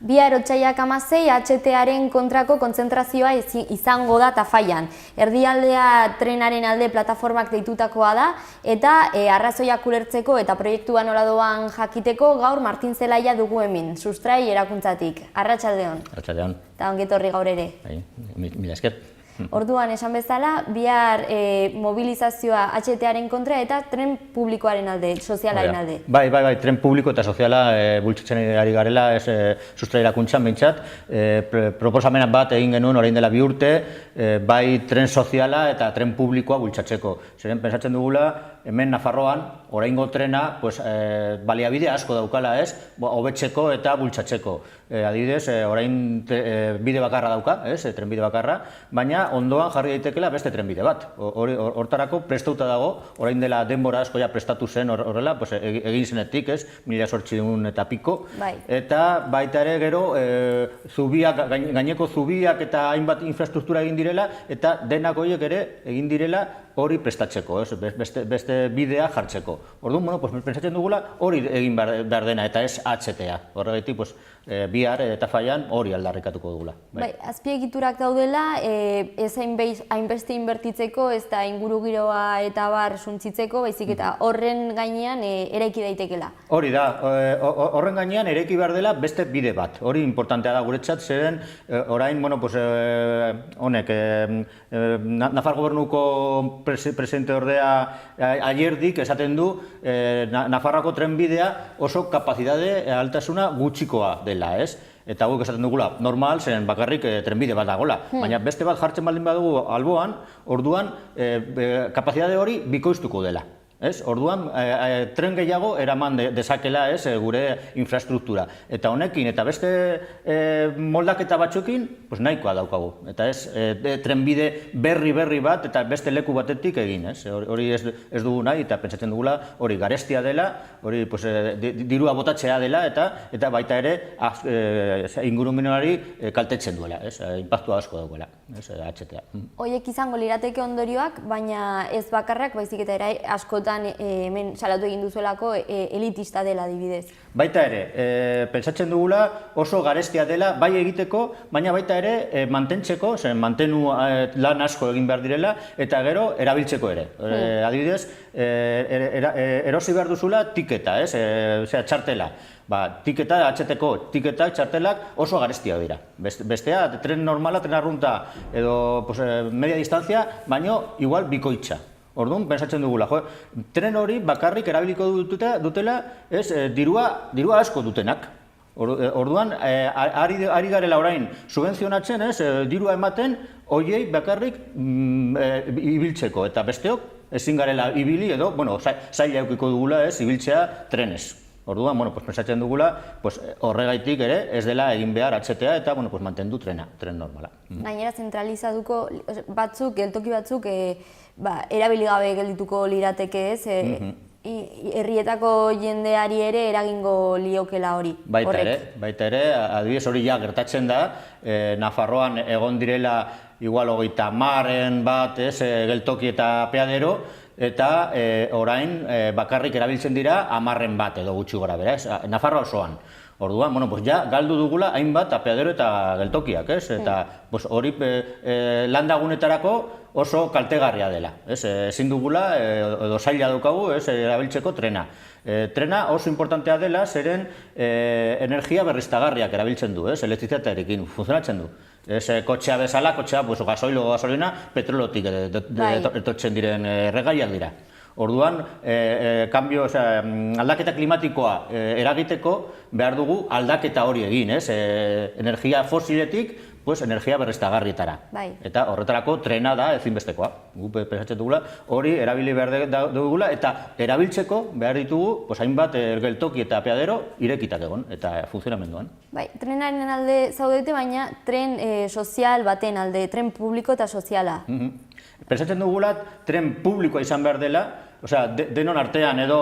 Bihar otsailak 16 HT-aren kontrako kontzentrazioa izango da Tafallan. Erdialdea trenaren alde plataformak deitutakoa da eta arrazoiak ulertzeko eta proiektua nola doan jakiteko gaur Martin Zelaia dugu hemen, Sustrai erakuntzatik. Arratsaldeon. Arratsaldeon. Eta ongetorri gaur ere. Mila esker. Orduan, esan bezala, bihar mobilizazioa HT-aren kontra eta tren publikoaren alde, sozialaren alde. Bai, tren publiko eta soziala bultzatzen ari garela, Sustrai erakuntzan behintzat. Proposamena bat egin genuen orain dela 2 urte, bai tren soziala eta tren publikoa bultzatzeko. Zeren pentsatzen dugula, hemen Nafarroan, oraingo trena, baliabide asko daukala, hobetzeko eta bultzatzeko. Adibidez, orain bide bakarra dauka, trenbide bakarra, baina ondoan jarri daitekela beste trenbide bat. Hortarako prestauta dago, orain dela denbora asko prestatu zen horrela, egin zenetik, 1800 eta piko. Eta baita ere gero, gaineko zubiak eta hainbat infrastruktura egin direla, eta denak horiek ere egin direla hori prestatzeko, beste bidea jartzeko. Orduan, pentsatzen dugula hori egin behar dena eta ez HT-a. Horregatik, bihar eta Tafallan hori aldarrikatuko dugula. Azpiegiturak daudela, ez hainbeste inbertitzeko, ez da ingurugiroa eta bar suntzitzeko, baizik eta horren gainean eraiki daitekela. Hori da, horren gainean eraiki behar dela beste bide bat. Hori importantea da guretzat, zeren orain, honek, Nafar gobernuko presidente ordea aierdik esaten du Nafarroako trenbidea oso kapazidade altasuna gutxikoa dela, ez? Eta guk esaten dugula, normal, zen bakarrik trenbide bat dagoela. Baina beste bat jartzen baldin badugu alboan, orduan kapazidade hori bikoiztuko dela. Orduan, tren gehiago eraman dezakela gure infrastruktura. Eta honekin, eta beste moldaketa batzuekin, nahikoa daukagu. Eta ez, trenbide berri bat eta beste leku batetik egin. Hori ez dugu nahi, eta pentsatzen dugula hori garestia dela, hori dirua botatzea dela, eta baita ere ingurumenari kaltetzen duela. Inpaktua asko dagoela, HT-a. Horiek izango lirateke ondorioak, baina ez bakarrak, baizik eta askotan hemen salatu egin duzuelako elitista dela adibidez. Baita ere, pentsatzen dugula oso garestia dela bai egiteko, baina baita ere mantentzeko, mantenu lan asko egin behar direla, eta gero erabiltzeko ere. Adibidez, erosi behar duzula tiketa, txartela. Tiketa, HT-ko tiketak, txartelak oso garestia dira. Bestea, tren normala, tren arrunta edo media distantzia, baino igual bikoitza. Orduan, pentsatzen dugula, tren hori bakarrik erabiliko dutela dirua asko dutenak. Orduan, ari garela orain subentzionatzen, dirua ematen, horiei bakarrik ibiltzeko. Eta besteok, ezin garela ibili edo, zaila eukiko dugula ibiltzea trenez. Orduan, pentsatzen dugula, horregaitik ere ez dela egin behar HT-a eta mantendu tren normala. Gainera, zentralizatuko batzuk, geltoki batzuk, erabili gabe geldituko lirateke ez, herrietako jendeari ere eragingo liokela hori. Baita ere, adibidez hori gertatzen da, Nafarroan egon direla igual 30 bat geltoki eta apeadero, eta orain bakarrik erabiltzen dira 10 bat edo gutxi gora bera, Nafarroa osoan. Orduan, galdu dugula hainbat apeadero eta geltokiak, eta hori landagunetarako oso kaltegarria dela. Ezin dugula, edo zaila daukagu, erabiltzeko trena. Trena oso importantea dela, zeren energia berriztagarriak erabiltzen du, elektrizitatearekin funtzionatzen du. Kotxea bezala, gasoilo o gasolina, petrolotik etortzen diren erregaiak dira. Orduan, aldaketa klimatikoa eragiteko behar dugu aldaketa hori egin, energia fosiletik, energia berriztagarrietara. Eta horretarako trena da ezinbestekoa. Gu pentsatzen dugula, hori erabili behar dugula, eta erabiltzeko behar ditugu hainbat geltoki eta apeadero irekitak egon, eta funtzionamenduan. Trenaren alde zaudete, baina tren sozial baten alde, tren publiko eta soziala. Pentsatzen dugula, tren publikoa izan behar dela, osea, denon artean edo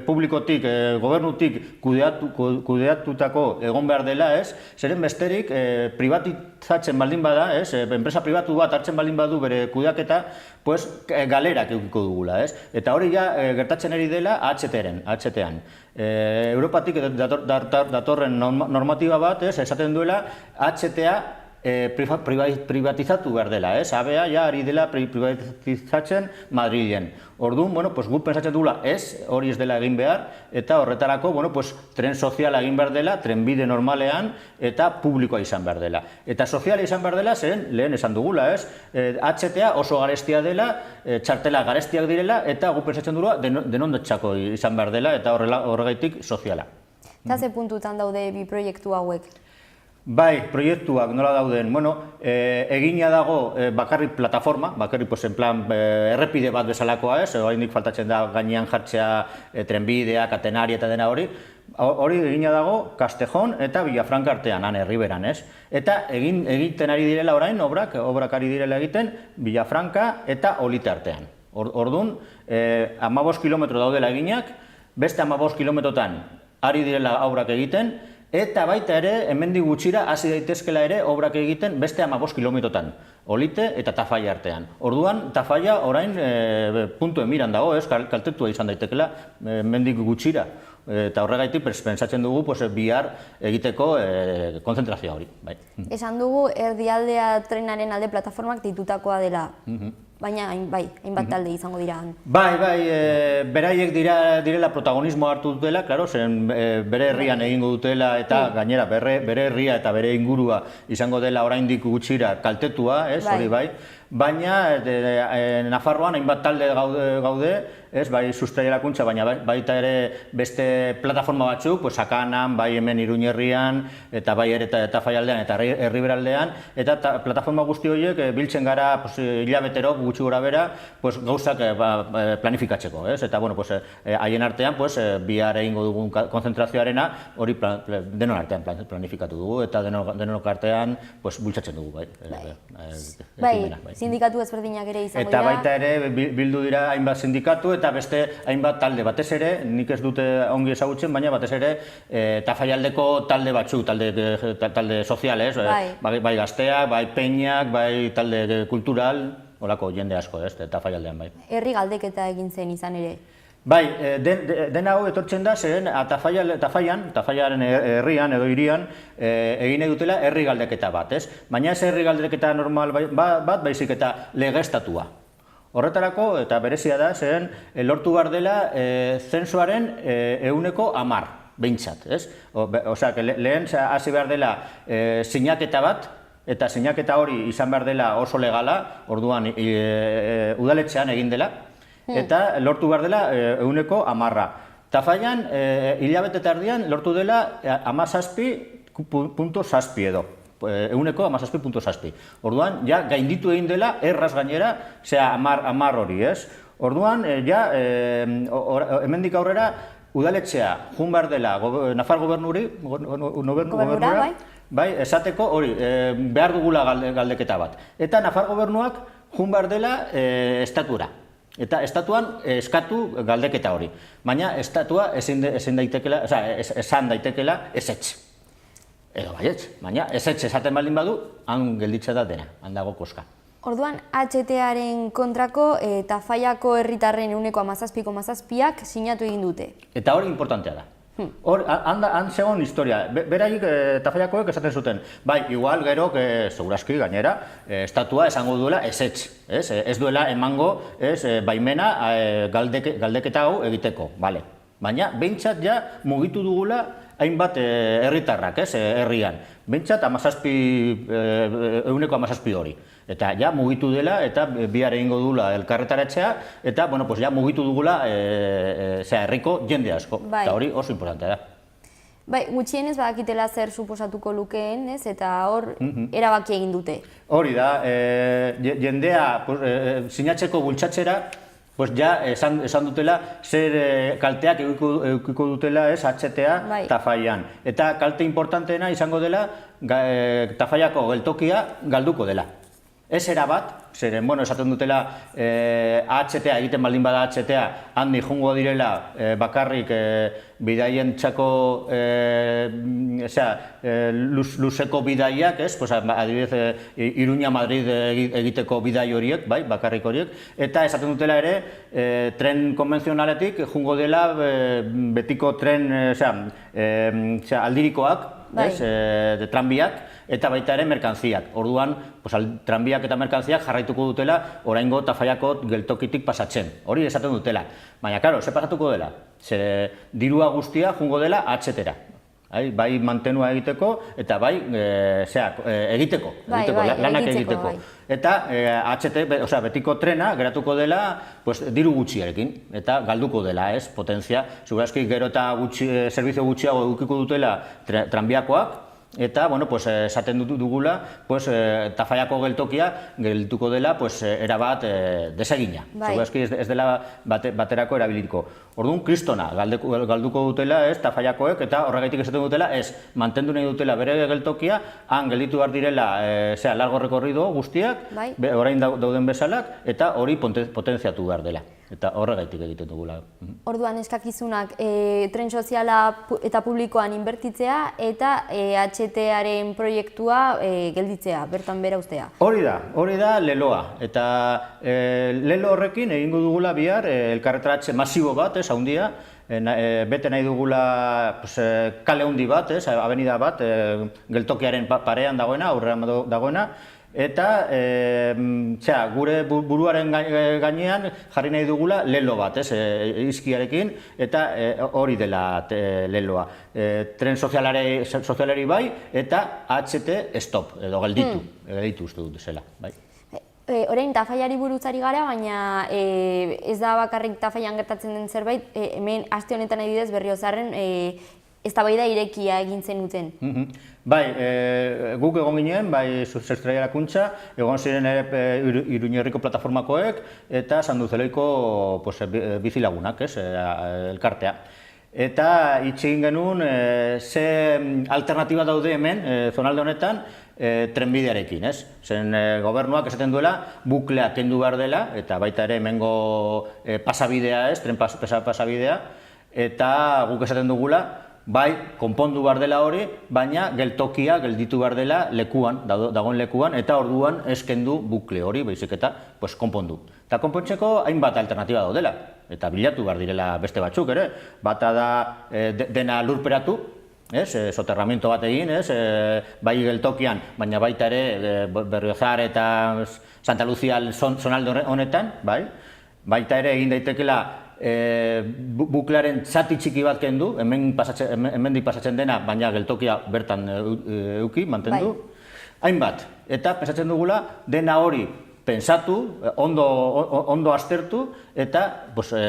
publikotik, gobernutik kudeatutako egon behar dela, ez? Zeren besterik privatizatzen baldin bada, ez? Enpresa pribatu bat hartzen baldin badu bere kudeaketa, pues galerak edukiko dugula, ez? Eta hori ja gertatzen ari dela AHT-an. Europatik datorren normatiba bat, ez? Esaten duela AHT-a privatizatu behar dela, ez? ABA ja ari dela privatizatzen Madrilen. Orduan, bueno, pues guk pensatzen dugula ez, hori ez dela egin behar, eta horretarako, bueno, pues tren soziala egin behar dela, trenbide normalean, eta publikoa izan behar dela. Eta soziala izan behar dela, zen, lehen esan dugula, ez? HTA oso garestia dela, txartela garestiak direla, eta guk pensatzen dugula denondatxako izan behar dela, eta horregaitik soziala. Eta ze puntutan daude bi proiektu hauek? Bai, proiektuak nola dauden, bueno, egina dago bakarrik plataforma, bakarrik en plan errepide bat bezalakoa, ez? Oraindik faltatzen da gainean jartzea trenbidea, katenaria eta dena hori. Hori egina dago Castejon eta Villafranca artean, han herriberan, ez? Eta egiten ari direla orain, obrak ari direla egiten Villafranca eta Olite artean. Orduan, 15 kilometro daudela eginak, beste 15 kilometrotan ari direla obrak egiten, eta baita ere, hemendik gutxira hasi daitezkela ere obrak egiten beste 15 kilometrotan, Olite eta Tafalla artean. Orduan, Tafalla orain puntuen miran dago, ez, kaltetua izan daitekela hemendik gutxira. Eta horregaitik pentsatzen dugu bihar egiteko konzentrazioa hori. Esan dugu erdialdea trenaren alde plataformak deitutakoa dela. Baina, hainbat talde izango dira. Beraiek direla protagonismo hartu dutela, zen bere herrian egingo dutela eta gainera bere herria eta bere ingurua izango dela oraindik gutxira kaltetua, hori bai. Baina Nafarroan hainbat talde gaude, bai sustraialakuntza, baina baita ere beste plataforma batzuk, Sakanan, bai hemen Iruñerrian, eta bai ere Tafallaldean eta Herriberaldean, eta plataforma guzti horiek biltzen gara hilabetero gutxi gora bera gauzak planifikatzeko, eta haien artean bihar egingo dugun konzentrazioarena hori denon artean planifikatu dugu, eta denonok artean bultzatzen dugu. Sindikatu ezberdinak ere izango dira. Eta baita ere bildu dira hainbat sindikatu eta beste hainbat talde. Batez ere, nik ez dute ongi ezagutzen, baina batez ere Tafallaldeko talde batzuk, talde soziales, bai gazteak, bai peñak, bai talde kultural, holako jende asko, Tafallaldean bai. Herri galdeketa egin zen izan ere. Bai, dena hau etortzen da, zeren Tafallaren herrian edo hirian egin dutela herri galdeketa bat, ez? Baina ez herri galdeketa normal bat, baizik eta legeztatua. Horretarako, eta berezia da, zeren lortu behar dela zensuaren 110%, behintzat, ez? Osea, lehen hasi behar dela sinaketa bat, eta sinaketa hori izan behar dela oso legala, orduan udaletxean egin dela, eta lortu behar dela 110%. Tafallan, hilabete tardian, lortu dela 17.7 edo. 17.7. Orduan, ja, gainditu egin dela, erraz gainera, zera 10 hori, ez? Orduan, ja, hemendik aurrera, udaletxea, jun behar dela, Nafar gobernura, bai, esateko hori, behar dugula galdeketa bat. Eta Nafar gobernuak jun behar dela estatura. Eta estatuan eskatu galdeketa hori. Baina estatua esan daitekela ezetz. Edo baietz, baina ezetz esaten baldin badu, han gelditza da dena, han dago koska. Orduan, HTA-aren kontrako Tafallako herritarren 17,7ak sinatu egin dute. Eta hori importantea da. Han zegoen historia, beraiek Tafallakoek esaten zuten, bai, igual gero, segurazki gainera, estatua esango duela ezetz, ez duela emango baimena galdeketa hau egiteko, bale. Baina, behintzat ja mugitu dugula hainbat herritarrak, herrian. Behintzat 17% hori. Eta ja mugitu dela eta bihar egingo dugula elkarretaratzea eta ja mugitu dugula herriko jende asko. Eta hori oso importantea da. Bai, gutxienez badakitela zer suposatuko lukeen, eta hor erabaki egin dute. Hori da, jendea sinatzeko bultzatzera, ja esan dutela zer kalteak eukiko dutela HTA Tafallan. Eta kalte importanteena izango dela Tafallako geltokia galduko dela. Ez erabat, zeren, esaten dutela AHTA, egiten baldin bada AHTA, handi jungo direla bakarrik bidaien txako, luzeko bidaiak, adibidez, Iruña Madrid egiteko bidai horiek, bai, bakarrik horiek, eta esaten dutela ere, tren konbentzionaletik jungo dela betiko tren, aldirikoak, tranbiak, eta baita ere merkantziak. Orduan, tranbiak eta merkantziak jarraituko dutela oraingo Tafallako geltokitik pasatzen. Hori esaten dutela. Baina, klaro, ze pasatuko dela? Ze dirua guztia jungo dela AHT-era. Bai mantenua egiteko eta bai egiteko, lanak egiteko. Eta betiko trena geratuko dela diru gutxiarekin eta galduko dela, potentzia. Segurazki gero eta zerbizio gutxiago edukiko dutela tranbiakoak, eta, esaten dugula, Tafallako geltokia gelduko dela erabat desegina. Segurazki ez dela baterako erabiliko. Orduan, kristona, galduko dutela, Tafallakoek, eta horregaitik esaten dutela, mantendu nahi dutela bere geltokia, han gelditu behar direla, largo rekorrido guztiak, orain dauden bezalak, eta hori potentziatu behar dela. Eta horregaitik egiten dugula. Orduan, eskakizunak, tren soziala eta publikoan inbertitzea, eta HT-aren proiektua gelditzea, bertan bera ustea. Hori da leloa. Eta lelo horrekin egingo dugula bihar elkarretaratze masibo bat, haundia, bete nahi dugula kale handi bat, avenida bat, geltokiaren parean dagoena, aurrean dagoena, eta gure buruaren gainean jarri nahi dugula lelo bat, izkiarekin, eta hori dela leloa. Tren sozialari bai, eta HT stop, edo gelditu uste dut zela. Orain Tafallari buruz ari gara, baina ez da bakarrik Tafallan gertatzen den zerbait, hemen aste honetan adibidez Berriozarren eztabaida irekia egin zenuten. Bai, guk egon ginen, bai Sustraiarakuntza, egon ziren Iruñerriko plataformakoek eta Sanduzeloiko bizilagunak, elkartea. Eta hitz egin genuen ze alternatiba daude hemen, zonalde honetan, trenbidearekin, ez? Zen gobernuak esaten duela, buklea kendu behar dela, eta baita ere hemengo pasabidea, ez? Tren pasabidea, eta guk esaten dugula, bai, konpondu behar dela hori, baina geltokia gelditu behar dela lekuan, dagoen lekuan, eta orduan eskendu bukle hori, baizik eta konpondu. Eta konpontzeko hainbat alternatiba daudela, eta bilatu behar direla beste batzuk ere, bata da dena lurperatu, soterramiento bat egin, bai geltokian, baina baita ere Berriozar eta Santa Lucia zonalde honetan, baita ere egin daitekela buklearen zati txiki bat kendu, hemendik pasatzen dena, baina geltokia bertan eduki, mantendu, hainbat. Eta pensatzen dugula dena hori pensatu, ondo aztertu, eta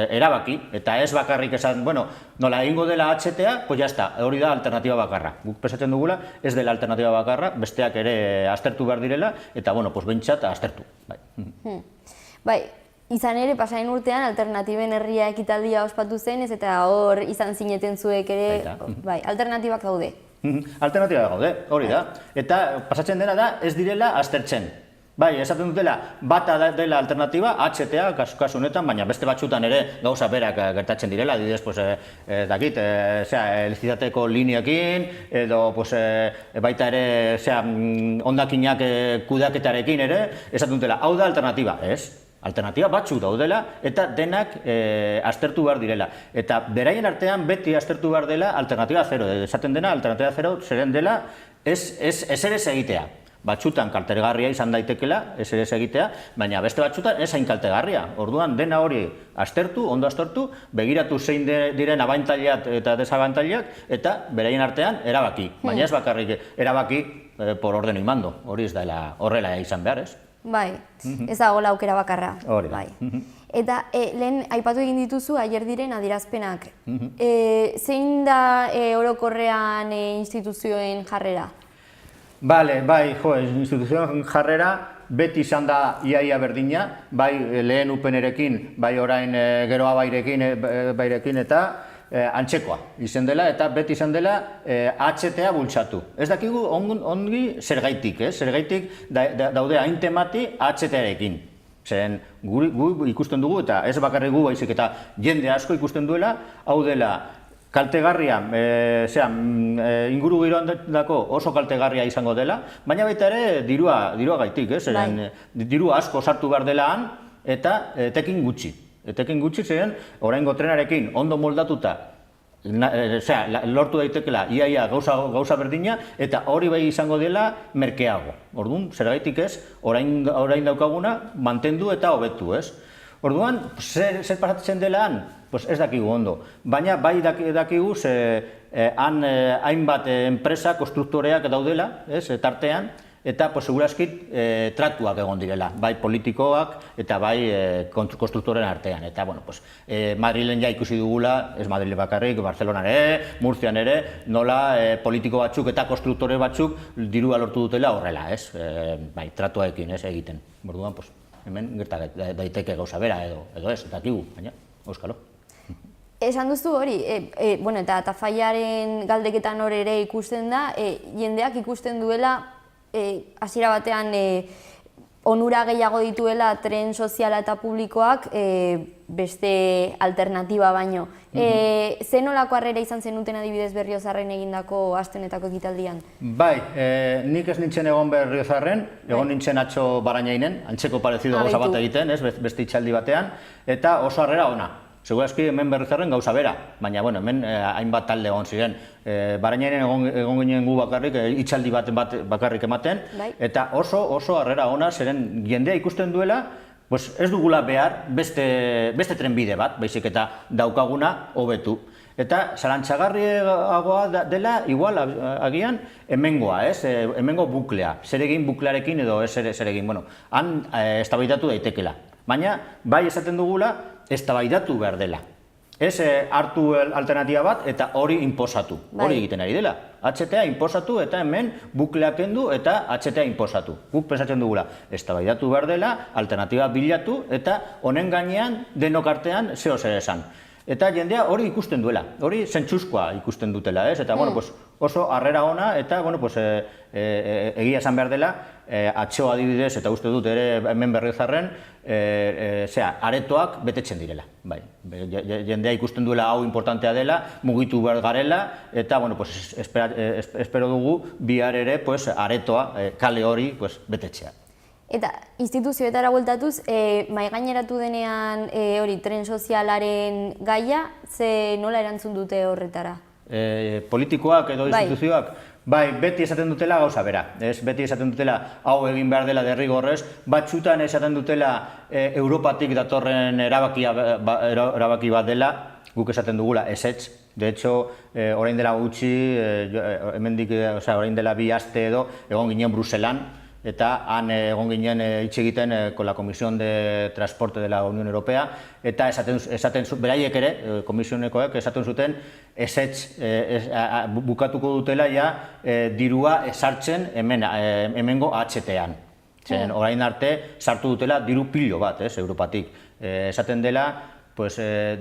erabaki. Eta ez bakarrik esan, nola egingo dela HTA, jazta, hori da alternatiba bakarra. Guk pensatzen dugula, ez dela alternatiba bakarra, besteak ere aztertu behar direla, eta behintzat aztertu. Bai, izan ere, pasaren urtean, alternatiben herria ekitaldia ospatu zen, ez eta hor izan zineten zuek ere, alternatibak daude. Alternatibak daude, hori da. Eta pasatzen dena da, ez direla aztertzen. Bai, esaten dutela, bata dela alternatiba, HTA, kasu honetan, baina beste batzutan ere gauza berak gertatzen direla, adibidez, dakit, elektriziteko lineekin, edo baita ere, hondakinak kudeaketarekin ere, esaten dutela, hau da alternatiba, ez? Alternatiba batzuk daudela eta denak aztertu behar direla. Eta beraien artean beti aztertu behar dela alternatiba zero. Esaten dena, alternatiba zero zeren dela ez ere egitea. Batzutan kaltegarria izan daitekela, ez ere egitea, baina beste batzutan ez hain kaltegarria. Orduan dena hori aztertu, ondo aztertu, begiratu zein diren abantailak eta desabantailak, eta beraien artean erabaki. Baina ez bakarrik erabaki por ordeno y mando. Hori ez dela horrela izan behar, ez? Bai, ez dagoela aukera bakarra. Hori da. Eta lehen aipatu egin dituzu aier diren adierazpenak. Zein da orokorrean instituzioen jarrera? Bale, bai, instituzioen jarrera beti izan da iaia berdina, bai lehen upenerekin, bai orain geroa bairekin eta antzekoa izan dela eta beti izan dela HTA bultzatu. Ez dakigu ongi zergaitik, zergaitik daude hain temati HTA-rekin. Zeren gu ikusten dugu, eta ez bakarrik gu baizik eta jende asko ikusten duela, hau dela kaltegarria, inguru giroandako oso kaltegarria izango dela, baina baita ere dirua gaitik, zeren dirua asko sartu behar dela han, eta etekin gutxi. Etekin gutxi zeren, oraingo trenarekin ondo moldatuta, lortu daitekela iaia gauza berdina, eta hori bai izango dela merkeago. Orduan, zergaitik ez, orain daukaguna mantendu eta hobetu, ez? Orduan, zer pasatzen dela han? Ez dakigu ondo, baina bai dakigu han hainbat enpresa, konstruktoreak daudela, tartean, eta segurazkit tratuak egon direla, bai politikoak eta bai konstruktoren artean. Eta, Madrilen ja ikusi dugula, ez Madrile bakarrik, Barcelonan ere, Murtzian ere, nola politiko batzuk eta konstruktore batzuk dirua lortu dutela horrela, ez? Bai, tratuaekin ez egiten. Orduan, hemen gerta daiteke gauza bera edo ez, dakigu, baina, euskalo. Esan duzu hori, eta Tafallaren galdeketan hor ere ikusten da, jendeak ikusten duela hasiera batean onura gehiago dituela tren soziala eta publikoak beste alternatiba baino. Ze nolako harrera izan zenuten adibidez Berriozarren egindako astenetako ekitaldian? Bai, nik ez nintzen egon Berriozarren, egon nintzen atzo Barañainen, antzeko parezido gauza bat egiten, beste itxaldi batean, eta oso harrera ona. Segurazki hemen Berriozarren gauza bera, baina hemen hainbat talde egon ziren. Barañainen egon ginen gu bakarrik, itxaldi bat bakarrik ematen, eta oso harrera ona, zeren jendea ikusten duela, ez dugula behar beste trenbide bat, baizik eta daukaguna hobetu. Eta zalantzagarriagoa dela, igual, agian, hemengoa, hemengo buklea, zer egin buklearekin edo zer egin, han eztabaidatu daitekela. Baina, bai esaten dugula, eztabaidatu behar dela. Ez hartu alternatiba bat eta hori inposatu, hori egiten ari dela. HTA inposatu eta hemen bukleak kendu eta HTA inposatu. Guk pensatzen dugula, eztabaidatu behar dela, alternatiba bilatu eta honen gainean denok artean zeo zer esan. Eta jendea hori ikusten duela, hori zentzuzkoa ikusten dutela, ez? Eta, oso harrera ona eta, egia esan behar dela, atxo adibidez, eta uste dut ere hemen Berriozarren, aretoak betetzen direla. Jendea ikusten duela hau importantea dela, mugitu behar garela, eta, espero dugu bihar ere aretoa, kale hori betetzea. Eta instituzioetara bueltatuz, maigaineratu denean hori tren sozialaren gaia, ze nola erantzun dute horretara? Politikoak edo instituzioak? Bai, beti esaten dutela gauza bera. Beti esaten dutela hau egin behar dela derrigorrez, batzutan esaten dutela Europatik datorren erabaki bat dela, guk esaten dugula ezetz. De hecho, orain dela gutxi, orain dela 2 aste edo, egon ginen Bruselan, eta han egon ginen hitz egiten con la Comisión de Transporte de la Unión Europea, eta beraiek ere, komisionekoek esaten zuten, ezetz bukatuko dutela dirua esartzen hemengo HTA-an. Orain arte sartu dutela diru pilo bat, Europatik. Esaten dela,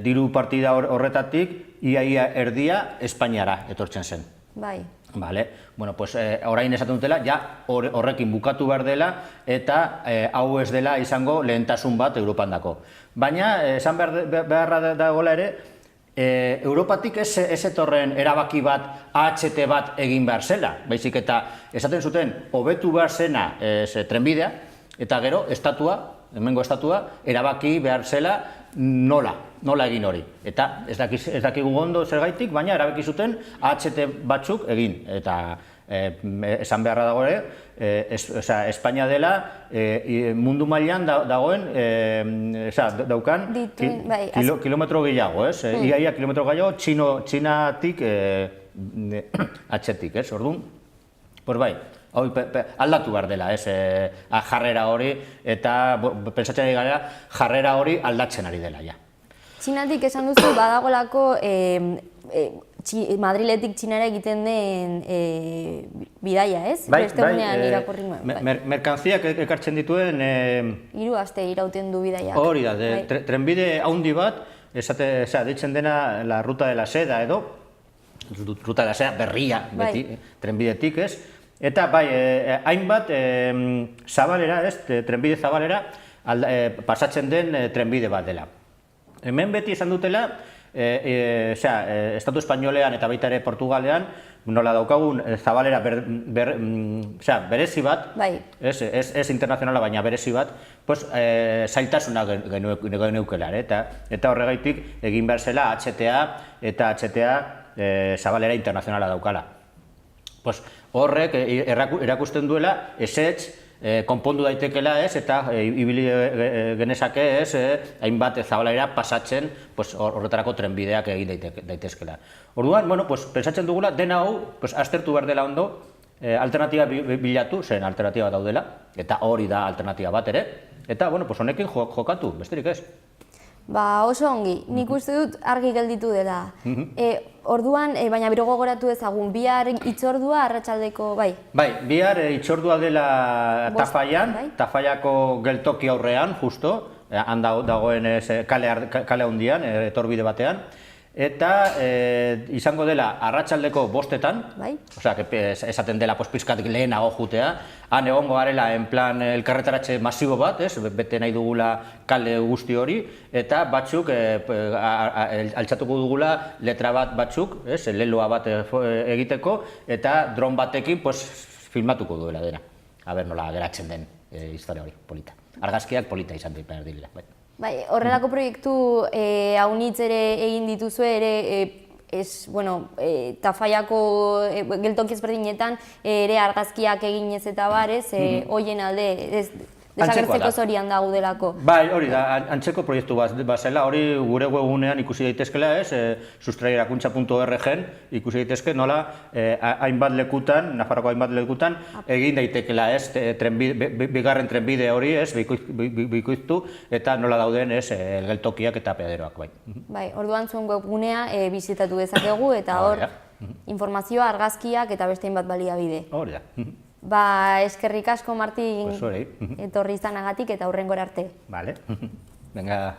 diru partida horretatik, iaia erdia Espainiara etortzen zen. Bai. Orain esaten dutela, horrekin bukatu behar dela eta hau ez dela izango lehentasun bat Europan dako. Baina, esan beharra dagoela ere, Europatik ez etorren erabaki bat, AHT bat egin behar zela. Baizik eta esaten zuten, hobetu behar zena trenbidea, eta gero, hemengo estatua, erabaki behar zela nola egin hori. Eta ez dakigu ondo zergaitik, baina erabaki zuten AHT batzuk egin. Eta esan beharra dago ere, Espainia dela mundu mailan dagoen, daukan kilometro gehiago, iaia kilometro gehiago Txinatik AHT-tik, orduan. Pues bai, aldatu behar dela, jarrera hori, eta pentsatzen ari gara, jarrera hori aldatzen ari dela, ja. Txinatik esan duzu, badagolako Madriletik Txinara egiten den bidaia, ez? Beste gunean irakurri nuen. Merkantziak ekartzen dituen... 3 aste irauten du bidaia. Hori da, trenbide haundi bat, deitzen dena la ruta de la seda edo, ruta de la seda berria, beti, trenbidetik, ez? Eta bai, hainbat zabalera, ez, trenbide zabalera pasatzen den trenbide bat dela. Hemen beti esan dutela, Estatu Espainolean eta baita ere Portugalean, nola daukagun zabalera berezi bat, ez internazionala baina berezi bat, zailtasuna geneukela, eta horregaitik egin behar zela HTA eta HTA zabalera internazionala daukala. Horrek erakusten duela ezetz konpondu daitekela ez, eta ibili genezake ez, hainbat zabalera pasatzen horretarako trenbideak egin daitezkela. Orduan, pentsatzen dugula, dena hau aztertu behar dela ondo, alternatiba bilatu, zen alternatiba daudela, eta hori da alternatiba bat ere, eta honekin jokatu, besterik ez. Oso ongi, nik uste dut argi gelditu dela. Orduan, baina bero gogoratu ezagun, bihar itzordua arratsaldeko, bai? Bai, bihar itzordua dela Tafallan, Tafallako geltoki aurrean, justo, han dagoen kale handian, etorbide batean, eta izango dela arratsaldeko 5:00, osea, esaten dela pizkat lehenago jutea, han egongo garela en plan elkarretaratze masibo bat, bete nahi dugula kale guzti hori, eta batzuk altxatuko dugula letra batzuk, leloa bat egiteko, eta dron batekin filmatuko duela dena. Aber nola geratzen den historia hori, polita. Argazkiak polita izan behar direla. Bai, horrelako proiektu haunitz ere egin dituzue ere, Tafallako geltoki ezberdinetan ere argazkiak eginez eta bar, hoien alde, desagertzeko zorian daudelako. Bai, hori da, antzeko proiektu bat zela, hori gure webunean ikusi daitezkela ez, sustraierakuntza.org-en ikusi daitezke nola hainbat lekutan, Nafarroako hainbat lekutan, egin daitekela ez, bigarren trenbide hori ez, bikoiztu, eta nola dauden ez, geltokiak eta peaderoak bai. Bai, orduan zuen webgunea bizitatu dezakegu, eta hor informazioa, argazkiak eta beste hainbat baliabide. Hori da. Eskerrik asko, Martin, etorri izanagatik eta hurrengora arte. Vale. Venga,